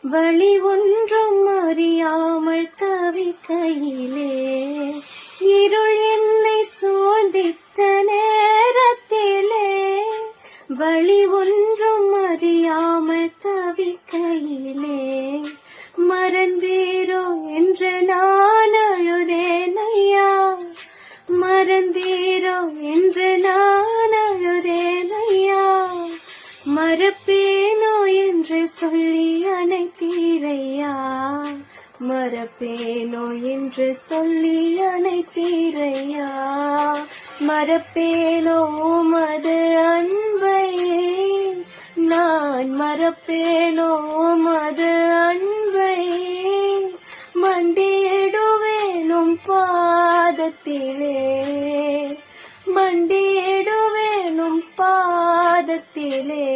வழி ஒன்றும் அறியாமல் தவிக்கையிலே இருள் என்னை சூழ்ந்திட்ட நேரத்திலே வழி ஒன்றும் அறியாமல் தவிக்கையிலே மறந்தீரோ என்று நான் அழுதேன் ஐயா, மறந்தீரோ என்று நான் அழுதேன் ஐயா, மறப்பேனோ என்று சொல்லி அணைத்தீரையா, மறப்பேனோ என்று சொல்லி அணைத்தீரையா, மறப்பேனோ உமது அன்பை நான், மறப்பேனோ உமது அன்பை, மண்டியிடுவேனும் பாதத்திலே, மண்டியிடுவேனும் பாதத்திலே.